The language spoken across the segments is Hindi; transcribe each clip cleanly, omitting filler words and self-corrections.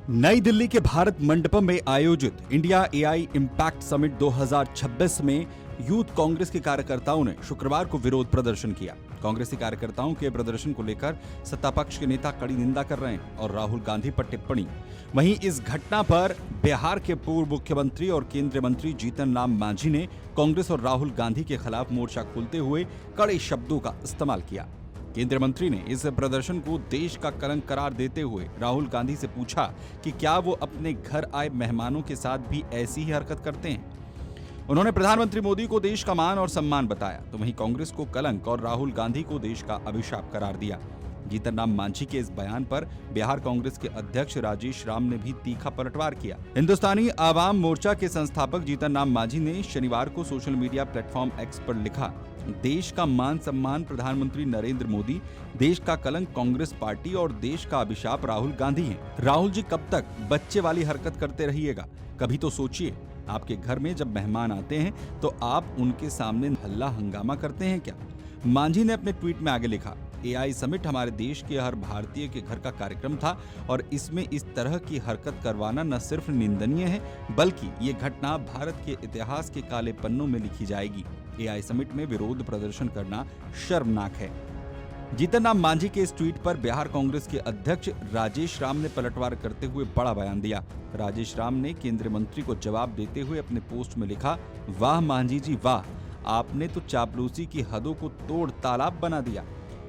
नई दिल्ली के भारत मंडपम में आयोजित इंडिया एआई इम्पैक्ट समिट 2026 में यूथ कांग्रेस के कार्यकर्ताओं ने शुक्रवार को विरोध प्रदर्शन किया। कांग्रेसी कार्यकर्ताओं के प्रदर्शन को लेकर सत्तापक्ष के नेता कड़ी निंदा कर रहे हैं और राहुल गांधी पर टिप्पणी। वहीं इस घटना पर बिहार के पूर्व मुख्यमंत्री और केंद्रीय मंत्री जीतन राम मांझी ने कांग्रेस और राहुल गांधी के खिलाफ मोर्चा खोलते हुए कड़े शब्दों का इस्तेमाल किया। केंद्रीय मंत्री ने इस प्रदर्शन को देश का कलंक करार देते हुए राहुल गांधी से पूछा कि क्या वो अपने घर आए मेहमानों के साथ भी ऐसी ही हरकत करते हैं। उन्होंने प्रधानमंत्री मोदी को देश का मान और सम्मान बताया, तो वहीं कांग्रेस को कलंक और राहुल गांधी को देश का अभिशाप करार दिया। जीतन राम मांझी के इस बयान पर बिहार कांग्रेस के अध्यक्ष राजेश राम ने भी तीखा पलटवार किया। हिंदुस्तानी आवाम मोर्चा के संस्थापक जीतन राम मांझी ने शनिवार को सोशल मीडिया प्लेटफॉर्म एक्स पर लिखा, देश का मान सम्मान प्रधानमंत्री नरेंद्र मोदी, देश का कलंक कांग्रेस पार्टी और देश का अभिशाप राहुल गांधी हैं। राहुल जी कब तक बच्चे वाली हरकत करते रहिएगा? कभी तो सोचिए, आपके घर में जब मेहमान आते हैं तो आप उनके सामने हल्ला हंगामा करते हैं क्या? मांझी ने अपने ट्वीट में आगे लिखा, एआई समिट हमारे देश के हर भारतीय के घर का कार्यक्रम था और इसमें इस तरह की हरकत करवाना न सिर्फ निंदनीय है बल्कि ये घटना भारत के इतिहास के काले पन्नों में लिखी जाएगी। एआई समिट में विरोध प्रदर्शन करना शर्मनाक है। जीतन राम मांझी के इस ट्वीट पर बिहार कांग्रेस के अध्यक्ष राजेश राम ने पलटवार करते हुए बड़ा बयान दिया। राजेश राम ने केंद्रीय मंत्री को जवाब देते हुए अपने पोस्ट में लिखा, वाह मांझी जी वाह, आपने तो चापलूसी की हदों को तोड़ तालाब बना दिया।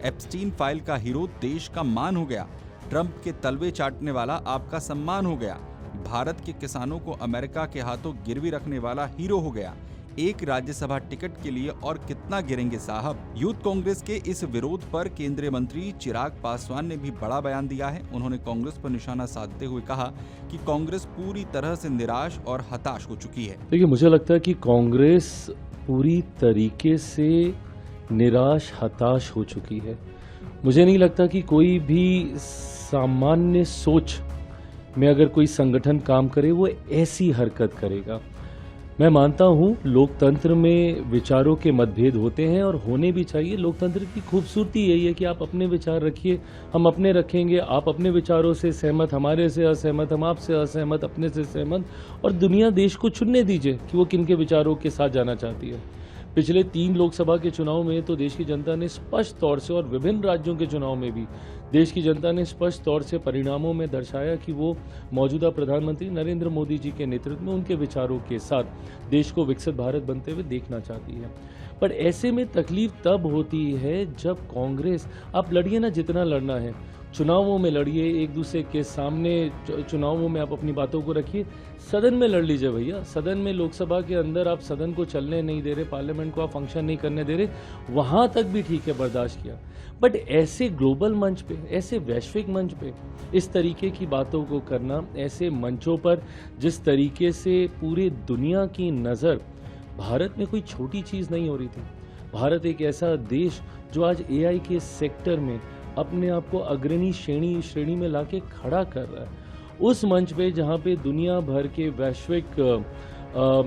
एप्स्टीन फाइल का हीरो देश का मान हो गया, ट्रंप के तलवे चाटने वाला आपका सम्मान हो गया, भारत के किसानों को अमेरिका के हाथों गिरवी रखने वाला हीरो हो गया। एक राज्यसभा टिकट के लिए और कितना गिरेंगे साहब। यूथ कांग्रेस के इस विरोध पर केंद्रीय मंत्री चिराग पासवान ने भी बड़ा बयान दिया है। उन्होंने कांग्रेस पर निशाना साधते हुए कहा कि कांग्रेस पूरी तरह से निराश और हताश हो चुकी है। देखिए, मुझे लगता है कि कांग्रेस पूरी तरीके से निराश हताश हो चुकी है। मुझे नहीं लगता कि कोई भी सामान्य सोच में अगर कोई संगठन काम करे वो ऐसी हरकत करेगा। मैं मानता हूँ लोकतंत्र में विचारों के मतभेद होते हैं और होने भी चाहिए। लोकतंत्र की खूबसूरती यही है कि आप अपने विचार रखिए, हम अपने रखेंगे, आप अपने विचारों से सहमत, हमारे से असहमत, हम आपसे असहमत, अपने से सहमत, और दुनिया देश को चुनने दीजिए कि वो किन के विचारों के साथ जाना चाहती है। पिछले 3 लोकसभा के चुनाव में तो देश की जनता ने स्पष्ट तौर से, और विभिन्न राज्यों के चुनाव में भी देश की जनता ने स्पष्ट तौर से परिणामों में दर्शाया कि वो मौजूदा प्रधानमंत्री नरेंद्र मोदी जी के नेतृत्व में उनके विचारों के साथ देश को विकसित भारत बनते हुए देखना चाहती है। पर ऐसे में तकलीफ तब होती है जब कांग्रेस, आप लड़िए ना, जितना लड़ना है चुनावों में लड़िए, एक दूसरे के सामने चुनावों में आप अपनी बातों को रखिए, सदन में लड़ लीजिए भैया। सदन में, लोकसभा के अंदर आप सदन को चलने नहीं दे रहे, पार्लियामेंट को आप फंक्शन नहीं करने दे रहे, वहाँ तक भी ठीक है, बर्दाश्त किया। बट ऐसे ग्लोबल मंच पे, ऐसे वैश्विक मंच पे इस तरीके की बातों को करना, ऐसे मंचों पर जिस तरीके से पूरी दुनिया की नज़र, भारत में कोई छोटी चीज़ नहीं हो रही थी। भारत एक ऐसा देश जो आज एआई के सेक्टर में अपने आप को अग्रणी श्रेणी में लाके खड़ा कर रहा है। उस मंच पे जहाँ पे दुनिया भर के वैश्विक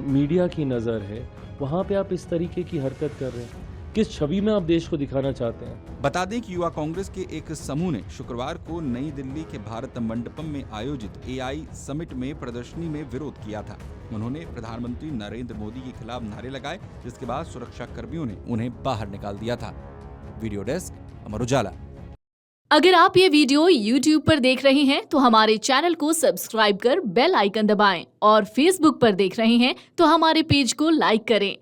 मीडिया की नज़र है, वहाँ पे आप इस तरीके की हरकत कर रहे हैं। किस छवि में आप देश को दिखाना चाहते हैं? बता दें कि युवा कांग्रेस के एक समूह ने शुक्रवार को नई दिल्ली के भारत मंडपम में आयोजित एआई समिट में प्रदर्शनी में विरोध किया था। उन्होंने प्रधानमंत्री नरेंद्र मोदी के खिलाफ नारे लगाए, जिसके बाद सुरक्षा कर्मियों ने उन्हें बाहर निकाल दिया था। Video desk, Amar Ujala. अगर आप ये वीडियो YouTube पर देख रहे हैं तो हमारे चैनल को सब्सक्राइब कर बेल आइकन दबाएं, और Facebook पर देख रहे हैं तो हमारे पेज को लाइक करें।